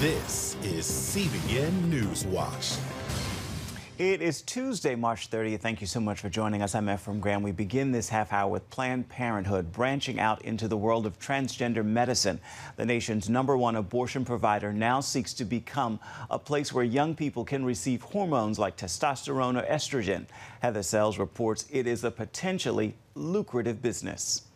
This is CBN NewsWatch. It is Tuesday, March 30th. Thank you so much for joining us. I'm Ephraim Graham. We begin this half hour with Planned Parenthood branching out into the world of transgender medicine. The nation's #1 abortion provider now seeks to become a place where young people can receive hormones like testosterone or estrogen. Heather Sells reports it is a potentially lucrative business.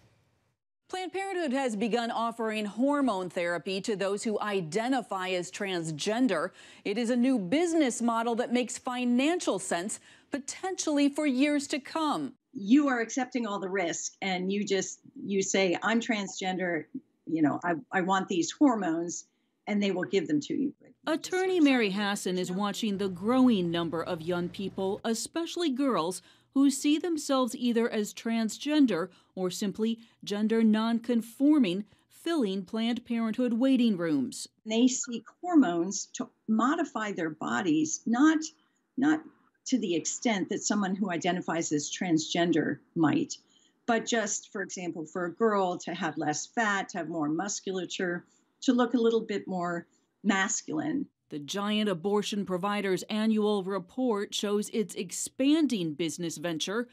Planned Parenthood has begun offering hormone therapy to those who identify as transgender. It is a new business model that makes financial sense, potentially for years to come. You are accepting all the risk and you say, I'm transgender, I want these hormones, and they will give them to you. Attorney Mary Hassan is watching the growing number of young people, especially girls, who see themselves either as transgender or simply gender non-conforming, filling Planned Parenthood waiting rooms. They seek hormones to modify their bodies, not to the extent that someone who identifies as transgender might, but just, for example, for a girl to have less fat, to have more musculature, to look a little bit more masculine. The giant abortion provider's annual report shows its expanding business venture.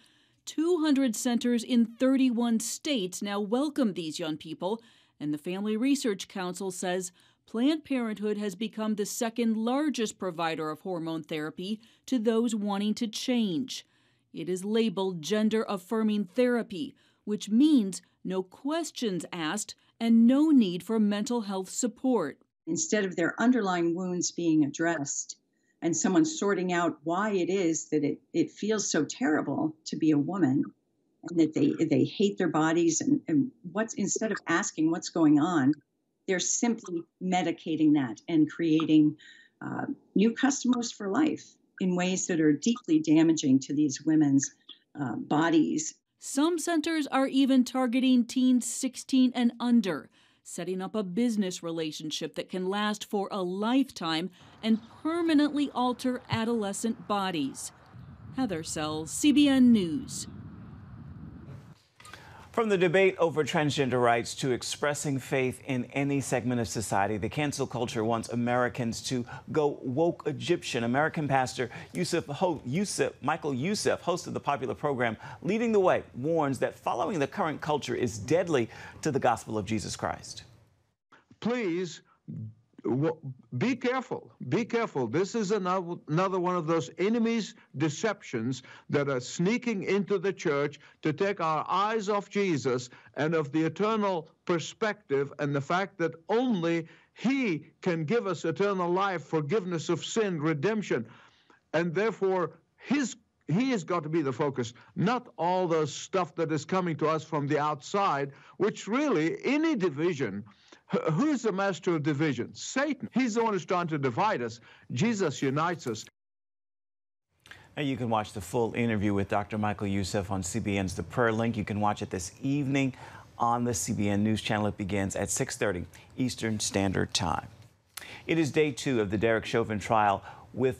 200 centers in 31 states now welcome these young people, and the Family Research Council says Planned Parenthood has become the second largest provider of hormone therapy to those wanting to change. It is labeled gender-affirming therapy, which means no questions asked and no need for mental health support. Instead of their underlying wounds being addressed and someone sorting out why it is that it feels so terrible to be a woman and that they hate their bodies and instead of asking what's going on, they're simply medicating that and creating new customers for life in ways that are deeply damaging to these women's bodies. Some centers are even targeting teens 16 and under, setting up a business relationship that can last for a lifetime and permanently alter adolescent bodies. Heather Sells, CBN News. From the debate over transgender rights to expressing faith in any segment of society, the cancel culture wants Americans to go woke Egyptian. American pastor Michael Youssef, host of the popular program Leading the Way, warns that following the current culture is deadly to the gospel of Jesus Christ. Please be careful. Be careful. This is another one of those enemy's deceptions that are sneaking into the church to take our eyes off Jesus and of the eternal perspective and the fact that only He can give us eternal life, forgiveness of sin, redemption. And therefore, He has got to be the focus, not all the stuff that is coming to us from the outside, which really, any division, who's the master of division? Satan. He's the one who's trying to divide us. Jesus unites us. Now you can watch the full interview with Dr. Michael Youssef on CBN's The Prayer Link. You can watch it this evening on the CBN News Channel. It begins at 6:30 Eastern Standard Time. It is day 2 of the Derek Chauvin trial, with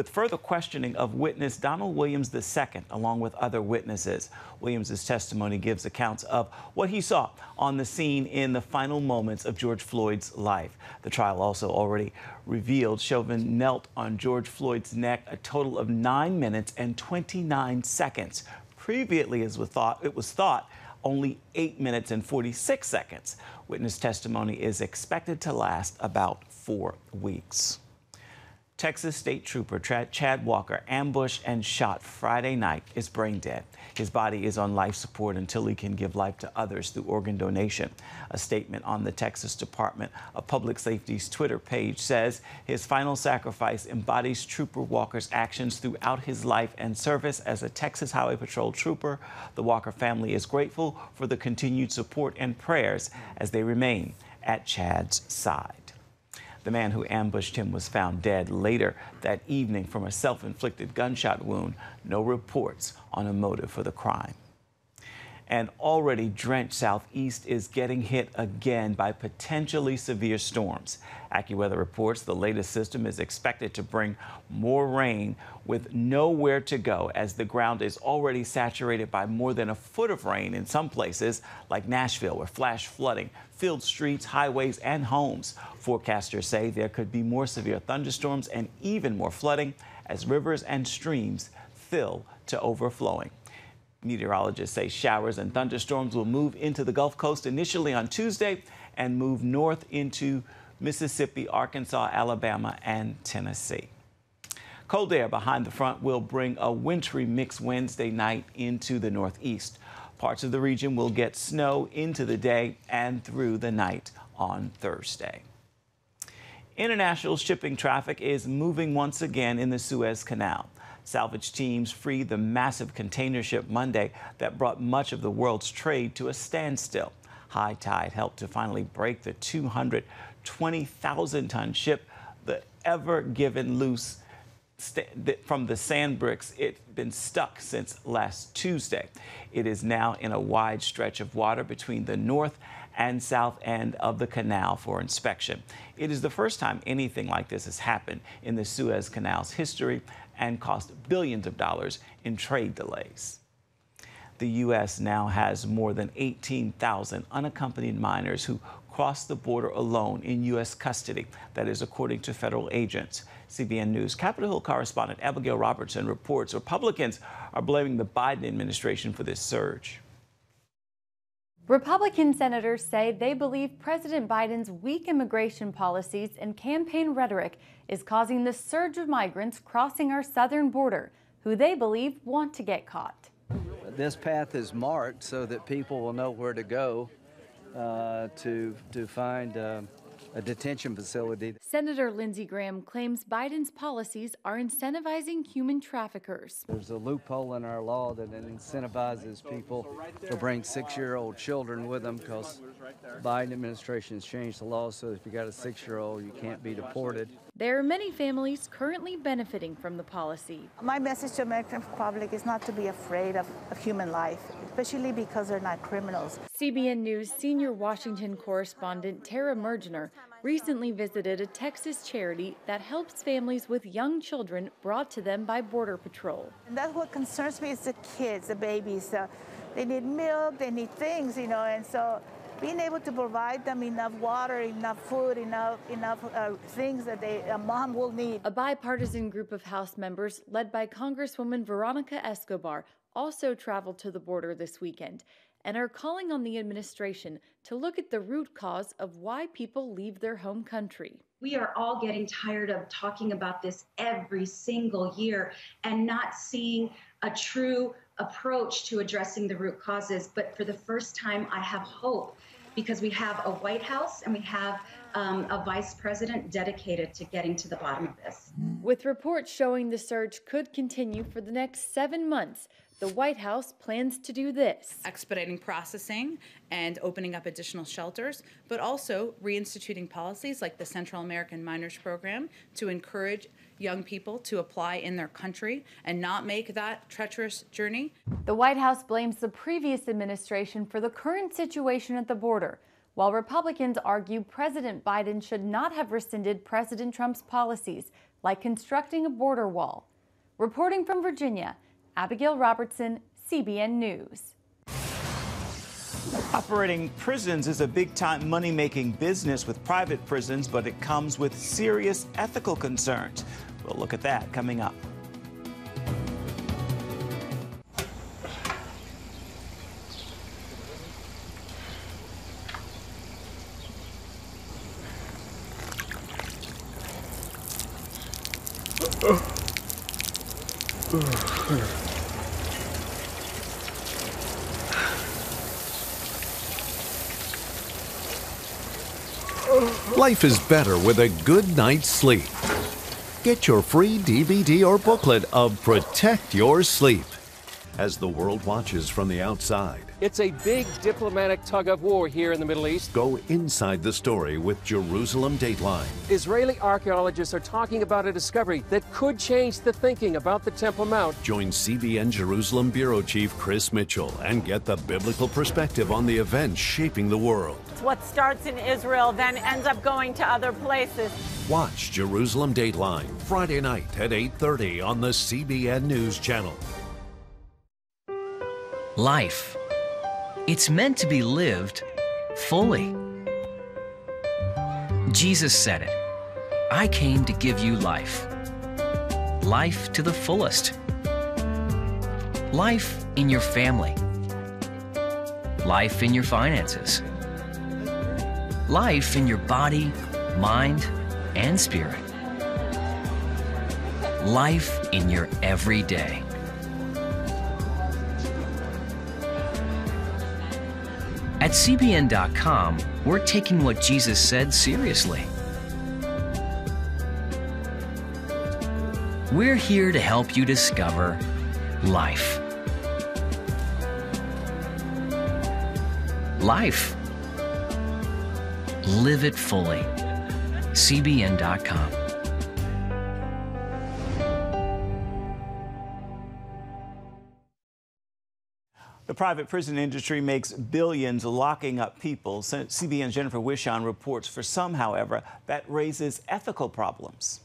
further questioning of witness Donald Williams II, along with other witnesses. Williams' testimony gives accounts of what he saw on the scene in the final moments of George Floyd's life. The trial also already revealed Chauvin knelt on George Floyd's neck a total of 9 minutes and 29 seconds. Previously, it was thought only 8 minutes and 46 seconds. Witness testimony is expected to last about 4 weeks. Texas State Trooper Chad Walker, ambushed and shot Friday night, is brain dead. His body is on life support until he can give life to others through organ donation. A statement on the Texas Department of Public Safety's Twitter page says his final sacrifice embodies Trooper Walker's actions throughout his life and service as a Texas Highway Patrol trooper. The Walker family is grateful for the continued support and prayers as they remain at Chad's side. The man who ambushed him was found dead later that evening from a self-inflicted gunshot wound. No reports on a motive for the crime. and already drenched southeast is getting hit again by potentially severe storms. AccuWeather reports the latest system is expected to bring more rain with nowhere to go, as the ground is already saturated by more than a foot of rain in some places, like Nashville, where flash flooding filled streets, highways, and homes. Forecasters say there could be more severe thunderstorms and even more flooding as rivers and streams fill to overflowing. Meteorologists say showers and thunderstorms will move into the Gulf Coast initially on Tuesday and move north into Mississippi, Arkansas, Alabama, and Tennessee. Cold air behind the front will bring a wintry mix Wednesday night into the northeast. Parts of the region will get snow into the day and through the night on Thursday. International shipping traffic is moving once again in the Suez Canal. Salvage teams freed the massive container ship Monday that brought much of the world's trade to a standstill. High tide helped to finally break the 220,000-ton ship, the ever given loose from the sand bricks. It's been stuck since last Tuesday. It is now in a wide stretch of water between the north and south end of the canal for inspection. It is the first time anything like this has happened in the Suez Canal's history and cost billions of dollars in trade delays. The U.S. now has more than 18,000 unaccompanied minors who crossed the border alone in U.S. custody. That is according to federal agents. CBN News Capitol Hill correspondent Abigail Robertson reports Republicans are blaming the Biden administration for this surge. Republican senators say they believe President Biden's weak immigration policies and campaign rhetoric is causing the surge of migrants crossing our southern border, who they believe want to get caught. This path is marked so that people will know where to go to find a detention facility. Senator Lindsey Graham claims Biden's policies are incentivizing human traffickers. There's a loophole in our law that incentivizes people to bring 6-year-old children with them, because the Biden administration has changed the law so that if you got a 6-year-old, you can't be deported. There are many families currently benefiting from the policy. My message to the American public is not to be afraid of human life, especially because they're not criminals. CBN News senior Washington correspondent Tara Mergener recently visited a Texas charity that helps families with young children brought to them by Border Patrol. And that's what concerns me, is the kids, the babies. They need milk, they need things, and so being able to provide them enough water, enough food, enough things that a mom will need. A bipartisan group of House members led by Congresswoman Veronica Escobar also traveled to the border this weekend and are calling on the administration to look at the root cause of why people leave their home country. We are all getting tired of talking about this every single year and not seeing a true approach to addressing the root causes. But for the first time, I have hope, because we have a White House and we have a vice president dedicated to getting to the bottom of this. With reports showing the surge could continue for the next 7 months, the White House plans to do this: expediting processing and opening up additional shelters, but also reinstituting policies like the Central American Minors Program to encourage young people to apply in their country and not make that treacherous journey. The White House blames the previous administration for the current situation at the border, while Republicans argue President Biden should not have rescinded President Trump's policies, like constructing a border wall. Reporting from Virginia, Abigail Robertson, CBN News. Operating prisons is a big-time money-making business with private prisons, but it comes with serious ethical concerns. We'll look at that coming up. Life is better with a good night's sleep. Get your free DVD or booklet of Protect Your Sleep. as the world watches from the outside. It's a big diplomatic tug of war here in the Middle East. Go inside the story with Jerusalem Dateline. Israeli archaeologists are talking about a discovery that could change the thinking about the Temple Mount. Join CBN Jerusalem Bureau Chief Chris Mitchell and get the biblical perspective on the events shaping the world. What starts in Israel then ends up going to other places. Watch Jerusalem Dateline Friday night at 8:30 on the CBN News Channel. Life. It's meant to be lived fully. Jesus said it. I came to give you life. Life to the fullest. Life in your family. Life in your finances. Life in your body, mind, and spirit. Life in your everyday. At CBN.com, we're taking what Jesus said seriously. We're here to help you discover life. Life. Live it fully. CBN.com. The private prison industry makes billions locking up people. CBN's Jennifer Wishon reports for some, however, that raises ethical problems.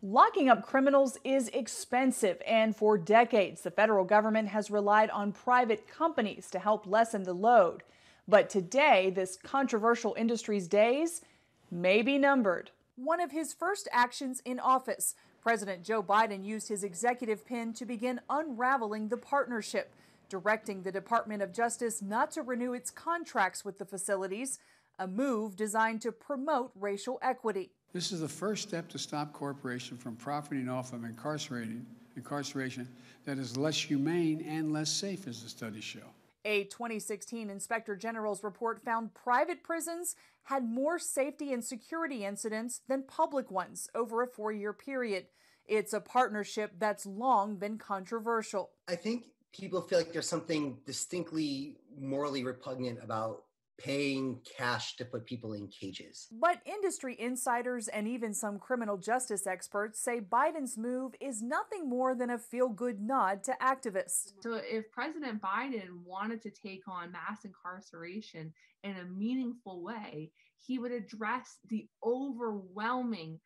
Locking up criminals is expensive, and for decades, the federal government has relied on private companies to help lessen the load. But today, this controversial industry's days may be numbered. One of his first actions in office, President Joe Biden used his executive pen to begin unraveling the partnership, directing the Department of Justice not to renew its contracts with the facilities, a move designed to promote racial equity. This is the first step to stop corporations from profiting off of incarceration that is less humane and less safe, as the studies show. A 2016 Inspector General's report found private prisons had more safety and security incidents than public ones over a 4-year period. It's a partnership that's long been controversial. I think people feel like there's something distinctly morally repugnant about paying cash to put people in cages. But industry insiders and even some criminal justice experts say Biden's move is nothing more than a feel-good nod to activists. So if President Biden wanted to take on mass incarceration in a meaningful way, he would address the overwhelming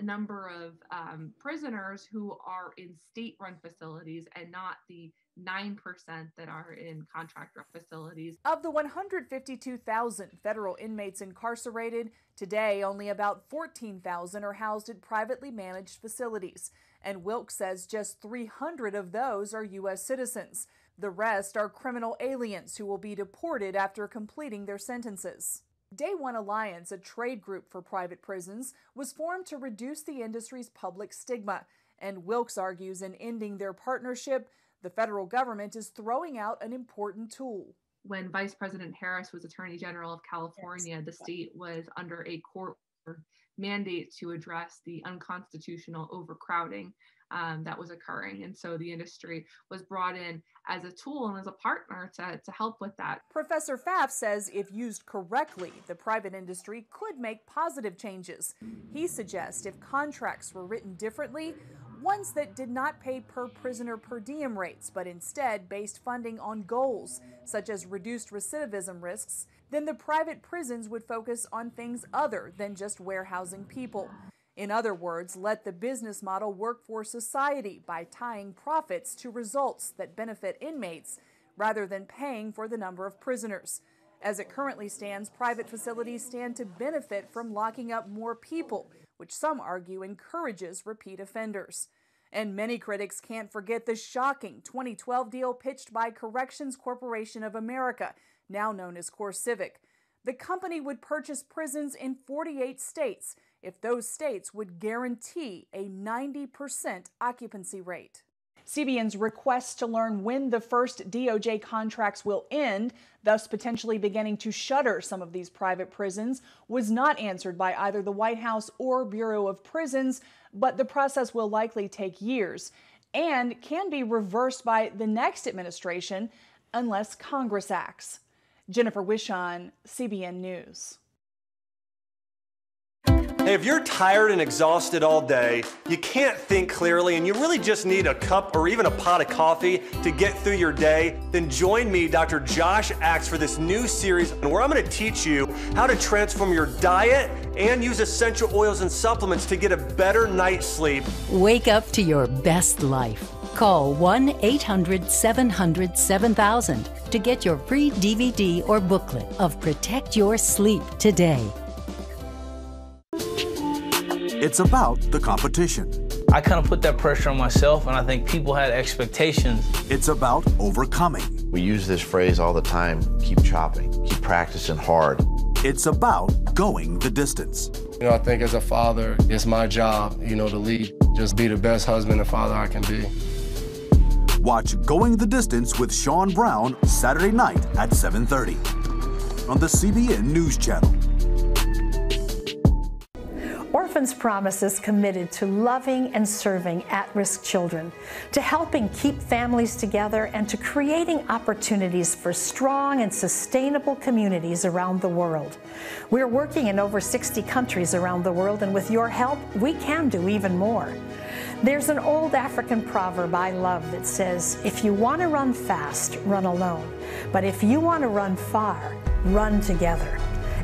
number of prisoners who are in state-run facilities and not the 9% that are in contract facilities. Of the 152,000 federal inmates incarcerated, today only about 14,000 are housed at privately managed facilities. And Wilkes says just 300 of those are U.S. citizens. The rest are criminal aliens who will be deported after completing their sentences. Day One Alliance, a trade group for private prisons, was formed to reduce the industry's public stigma. And Wilkes argues in ending their partnership, the federal government is throwing out an important tool. When Vice President Harris was Attorney General of California, the state was under a court mandate to address the unconstitutional overcrowding that was occurring. And so the industry was brought in as a tool and as a partner to help with that. Professor Pfaff says if used correctly, the private industry could make positive changes. He suggests if contracts were written differently, ones that did not pay per prisoner per diem rates, but instead based funding on goals, such as reduced recidivism risks, then the private prisons would focus on things other than just warehousing people. In other words, let the business model work for society by tying profits to results that benefit inmates rather than paying for the number of prisoners. As it currently stands, private facilities stand to benefit from locking up more people, which some argue encourages repeat offenders. And many critics can't forget the shocking 2012 deal pitched by Corrections Corporation of America, now known as CoreCivic. The company would purchase prisons in 48 states if those states would guarantee a 90% occupancy rate. CBN's request to learn when the first DOJ contracts will end, thus potentially beginning to shutter some of these private prisons, was not answered by either the White House or Bureau of Prisons, but the process will likely take years. and can be reversed by the next administration unless Congress acts. Jennifer Wishon, CBN News. Hey, if you're tired and exhausted all day, you can't think clearly, and you really just need a cup or even a pot of coffee to get through your day, then join me, Dr. Josh Axe, for this new series where I'm going to teach you how to transform your diet and use essential oils and supplements to get a better night's sleep. Wake up to your best life. Call 1-800-700-7000 to get your free DVD or booklet of Protect Your Sleep today. It's about the competition. I kind of put that pressure on myself, and I think people had expectations. It's about overcoming. We use this phrase all the time, keep chopping, keep practicing hard. It's about going the distance. You know, I think as a father, it's my job, to lead, just be the best husband and father I can be. Watch Going the Distance with Sean Brown Saturday night at 7:30 on the CBN News Channel. Orphans Promise is committed to loving and serving at-risk children, to helping keep families together, and to creating opportunities for strong and sustainable communities around the world. We're working in over 60 countries around the world, and with your help, we can do even more. There's an old African proverb I love that says, if you want to run fast, run alone. But if you want to run far, run together.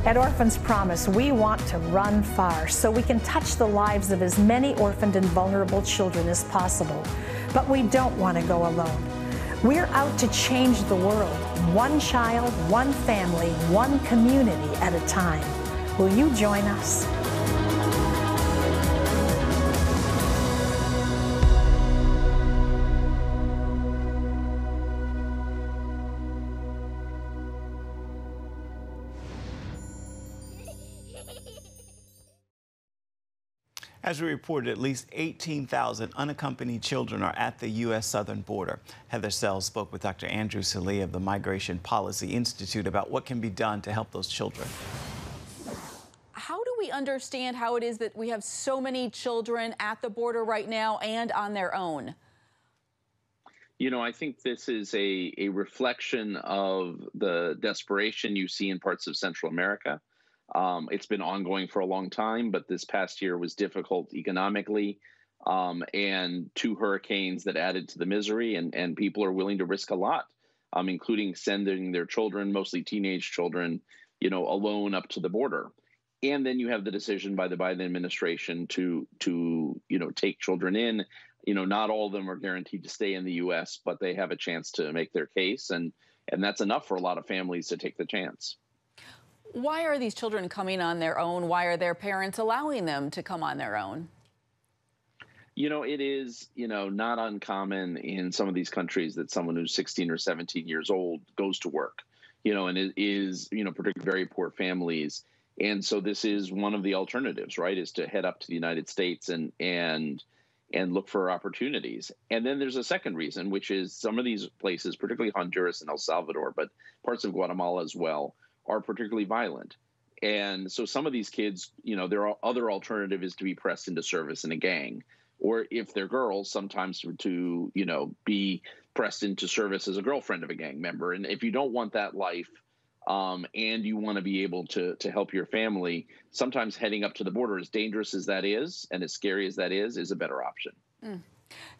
At Orphans Promise, we want to run far so we can touch the lives of as many orphaned and vulnerable children as possible. But we don't want to go alone. We're out to change the world, one child, one family, one community at a time. Will you join us? As we reported, at least 18,000 unaccompanied children are at the U.S. southern border. Heather Sells spoke with Dr. Andrew Salih of the Migration Policy Institute about what can be done to help those children. How do we understand how it is that we have so many children at the border right now and on their own? I think this is a reflection of the desperation you see in parts of Central America. It's been ongoing for a long time, but this past year was difficult economically, and 2 hurricanes that added to the misery, and people are willing to risk a lot, including sending their children, mostly teenage children, alone up to the border. And then you have the decision by the Biden administration to take children in. Not all of them are guaranteed to stay in the U.S., but they have a chance to make their case, and that's enough for a lot of families to take the chance. Why are these children coming on their own? Why are their parents allowing them to come on their own? It is, not uncommon in some of these countries that someone who's 16 or 17 years old goes to work, and it is, particularly very poor families. And so this is one of the alternatives, right, is to head up to the United States and look for opportunities. And then there's a second reason, which is some of these places, particularly Honduras and El Salvador, but parts of Guatemala as well, are particularly violent. And so some of these kids, their other alternative is to be pressed into service in a gang, or if they're girls, sometimes to be pressed into service as a girlfriend of a gang member. And if you don't want that life, and you want to be able to help your family, sometimes heading up to the border, as dangerous as that is and as scary as that is a better option.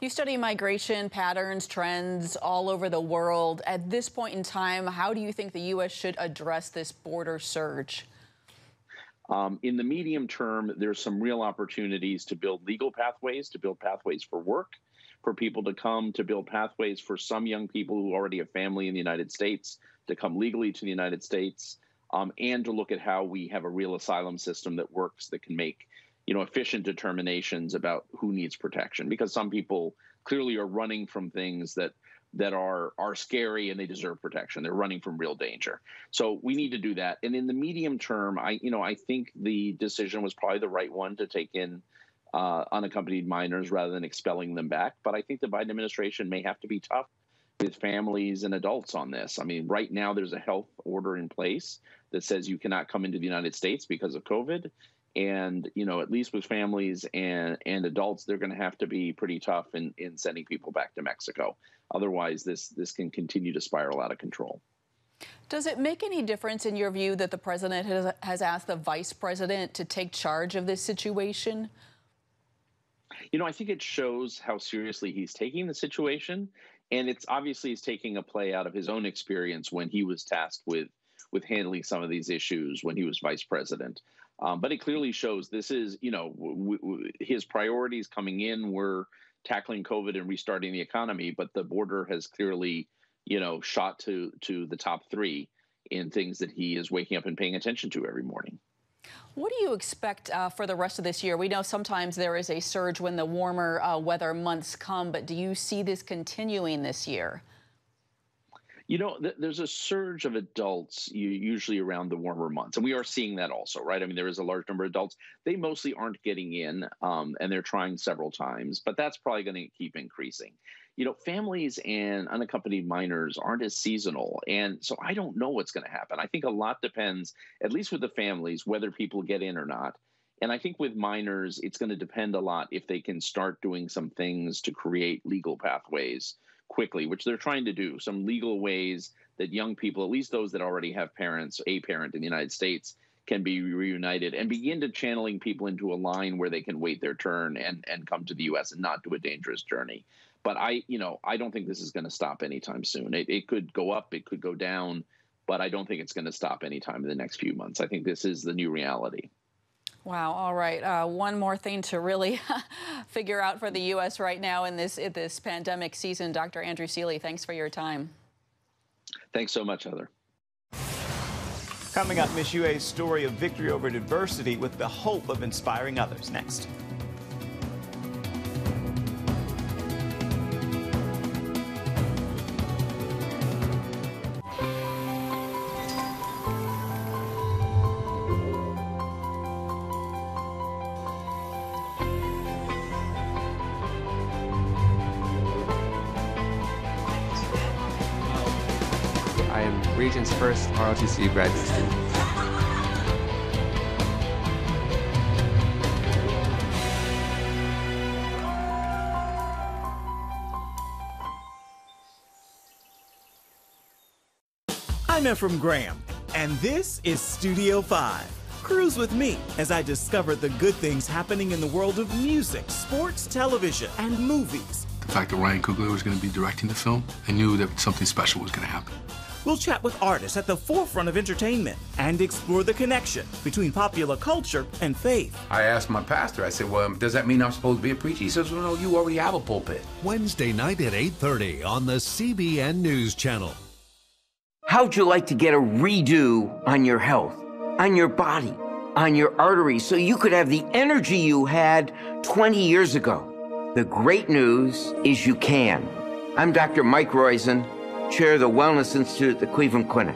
You study migration patterns, trends all over the world. At this point in time, how do you think the U.S. should address this border surge? In the medium term, there's some real opportunities to build legal pathways, to build pathways for work, for people to come, to build pathways for some young people who already have family in the United States to come legally to the United States, and to look at how we have a real asylum system that works, that can make efficient determinations about who needs protection, because some people clearly are running from things that are scary and they deserve protection. They're running from real danger. So we need to do that. And in the medium term, I think the decision was probably the right one to take in unaccompanied minors rather than expelling them back. But I think the Biden administration may have to be tough with families and adults on this. I mean, right now there's a health order in place that says you cannot come into the United States because of COVID. And, at least with families and adults, they're going to have to be pretty tough in sending people back to Mexico. Otherwise, this can continue to spiral out of control. Does it make any difference in your view that the president has asked the vice president to take charge of this situation? I think it shows how seriously he's taking the situation. And it's obviously he's taking a play out of his own experience when he was tasked with handling some of these issues when he was vice president. But it clearly shows this is, his priorities coming in were tackling COVID and restarting the economy. But the border has clearly, shot to the top three in things that he is waking up and paying attention to every morning. What do you expect for the rest of this year? We know sometimes there is a surge when the warmer weather months come, but do you see this continuing this year? There's a surge of adults usually around the warmer months, and we are seeing that also, right? I mean, there is a large number of adults. They mostly aren't getting in, and they're trying several times, but that's probably going to keep increasing. Families and unaccompanied minors aren't as seasonal, and so I don't know what's going to happen. I think a lot depends, at least with the families, whether people get in or not. And I think with minors, it's going to depend a lot if they can start doing some things to create legal pathways quickly, which they're trying to do, some legal ways that young people, at least those that already have parents, a parent in the United States, can be reunited and begin to channeling people into a line where they can wait their turn and come to the U.S. and not do a dangerous journey. But I don't think this is going to stop anytime soon. It could go up, it could go down, but I don't think it's going to stop anytime in the next few months. I think this is the new reality. Wow. All right. One more thing to really figure out for the U.S. right now in this pandemic season. Dr. Andrew Seeley, thanks for your time. Thanks so much, Heather. Coming up, Miss UA's story of victory over adversity with the hope of inspiring others. Next. Region's first ROTC graduate student. I'm Ephraim Graham, and this is Studio 5. Cruise with me as I discover the good things happening in the world of music, sports, television, and movies. The fact that Ryan Coogler was going to be directing the film, I knew that something special was going to happen. We'll chat with artists at the forefront of entertainment and explore the connection between popular culture and faith. I asked my pastor, I said, well, does that mean I'm supposed to be a preacher? He says, well, no, you already have a pulpit. Wednesday night at 8:30 on the CBN News Channel. How'd you like to get a redo on your health, on your body, on your arteries, so you could have the energy you had 20 years ago? The great news is you can. I'm Dr. Mike Roizen, chair of the Wellness Institute at the Cleveland Clinic.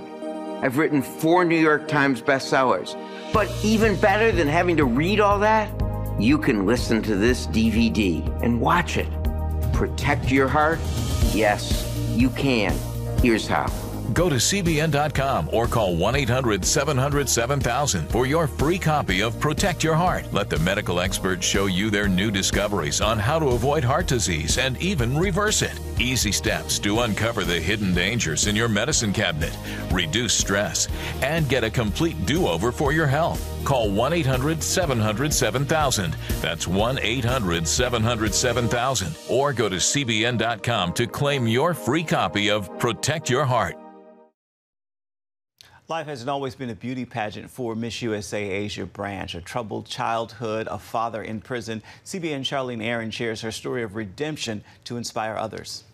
I've written 4 New York Times bestsellers. But even better than having to read all that, you can listen to this DVD and watch it. Protect your heart? Yes, you can. Here's how. Go to CBN.com or call 1-800-700-7000 for your free copy of Protect Your Heart. Let the medical experts show you their new discoveries on how to avoid heart disease and even reverse it. Easy steps to uncover the hidden dangers in your medicine cabinet, reduce stress, and get a complete do-over for your health. Call 1-800-700-7000. That's 1-800-700-7000. Or go to CBN.com to claim your free copy of Protect Your Heart. Life hasn't always been a beauty pageant for Miss USA Asia Branch. A troubled childhood, a father in prison. CBN Charlene Aaron shares her story of redemption to inspire others.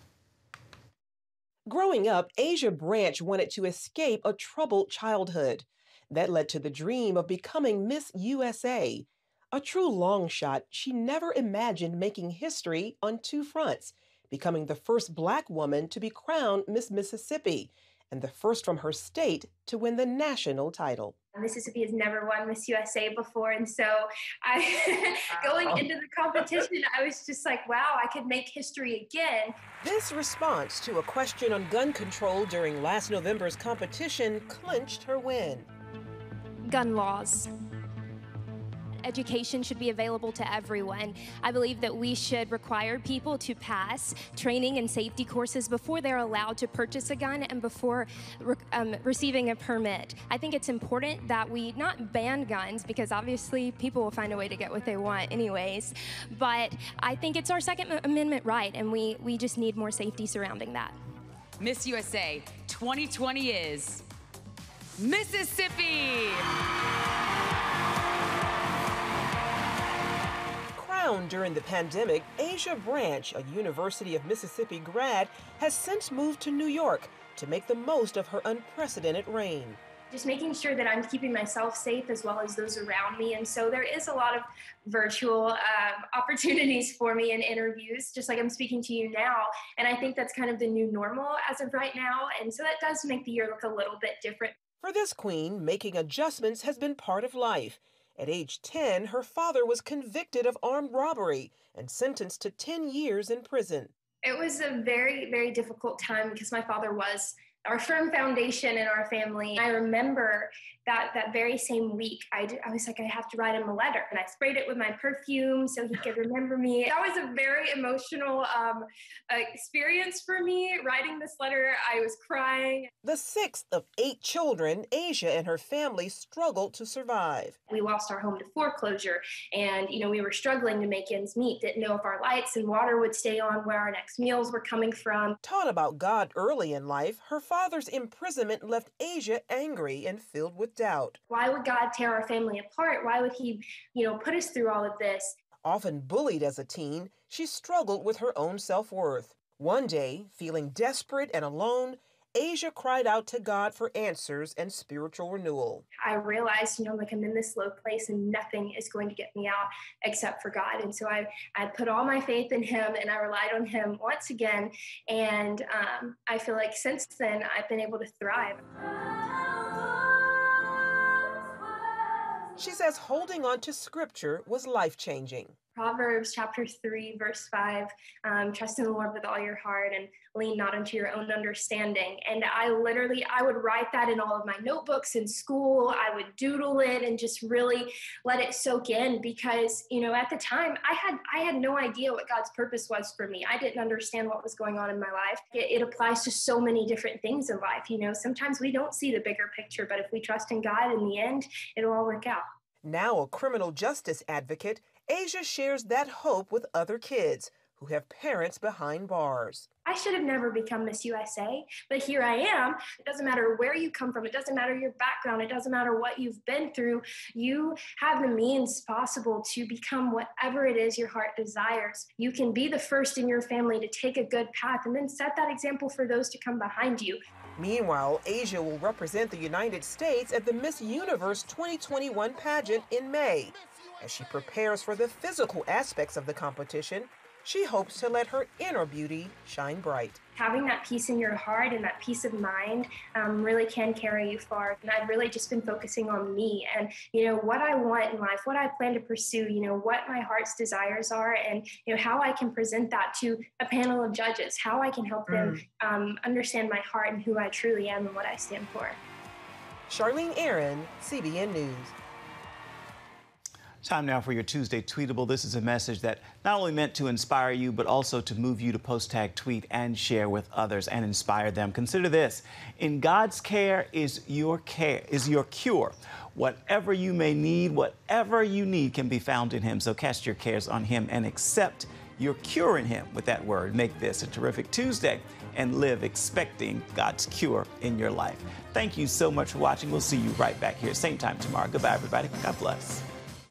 Growing up, Asia Branch wanted to escape a troubled childhood. That led to the dream of becoming Miss USA. A true long shot, she never imagined making history on 2 fronts, becoming the first Black woman to be crowned Miss Mississippi, and the first from her state to win the national title. Mississippi has never won Miss USA before, and so going into the competition, I was just like, wow, I could make history again. This response to a question on gun control during last November's competition clinched her win. Gun laws. Education should be available to everyone. I believe that we should require people to pass training and safety courses before they're allowed to purchase a gun and before receiving a permit. I think it's important that we not ban guns, because obviously people will find a way to get what they want anyways, but I think it's our Second Amendment right, and we just need more safety surrounding that. Miss USA 2020 is Mississippi. Crowned during the pandemic, Asia Branch, a University of Mississippi grad, has since moved to New York to make the most of her unprecedented reign. Just making sure that I'm keeping myself safe as well as those around me. And so there is a lot of virtual opportunities for me in interviews, just like I'm speaking to you now. And I think that's kind of the new normal as of right now. And so that does make the year look a little bit different. For this queen, making adjustments has been part of life. At age 10, her father was convicted of armed robbery and sentenced to 10 years in prison. It was a very, very difficult time because my father was our firm foundation in our family. I remember that very same week, I was like, I have to write him a letter. And I sprayed it with my perfume so he could remember me. That was a very emotional experience for me, writing this letter. I was crying. The sixth of 8 children, Asia and her family struggled to survive. We lost our home to foreclosure, and we were struggling to make ends meet. Didn't know if our lights and water would stay on, where our next meals were coming from. Taught about God early in life, her father's imprisonment left Asia angry and filled with doubt. Why would God tear our family apart? Why would he, put us through all of this? Often bullied as a teen, she struggled with her own self-worth. One day, feeling desperate and alone, Asia cried out to God for answers and spiritual renewal. I realized, I'm in this low place and nothing is going to get me out except for God. And so I put all my faith in him and I relied on him once again. And I feel like since then, I've been able to thrive. She says holding on to scripture was life-changing. Proverbs chapter 3, verse 5, trust in the Lord with all your heart and lean not unto your own understanding. And I would write that in all of my notebooks in school. I would doodle it and just really let it soak in because, at the time I had no idea what God's purpose was for me. I didn't understand what was going on in my life. It applies to so many different things in life. Sometimes we don't see the bigger picture, but if we trust in God, in the end, it'll all work out. Now a criminal justice advocate, Asia shares that hope with other kids who have parents behind bars. I should have never become Miss USA, but here I am. It doesn't matter where you come from. It doesn't matter your background. It doesn't matter what you've been through. You have the means possible to become whatever it is your heart desires. You can be the first in your family to take a good path and then set that example for those to come behind you. Meanwhile, Asia will represent the United States at the Miss Universe 2021 pageant in May. As she prepares for the physical aspects of the competition, she hopes to let her inner beauty shine bright. Having that peace in your heart and that peace of mind really can carry you far. And I've really just been focusing on me and, what I want in life, what I plan to pursue, what my heart's desires are, and, how I can present that to a panel of judges, how I can help them understand my heart and who I truly am and what I stand for. Charlene Aaron, CBN News. Time now for your Tuesday Tweetable. This is a message that not only meant to inspire you, but also to move you to post tag tweet and share with others and inspire them. Consider this: in God's care is your cure. Whatever you may need, whatever you need can be found in Him. So cast your cares on Him and accept your cure in Him with that word. Make this a terrific Tuesday and live expecting God's cure in your life. Thank you so much for watching. We'll see you right back here, same time tomorrow. Goodbye, everybody. God bless.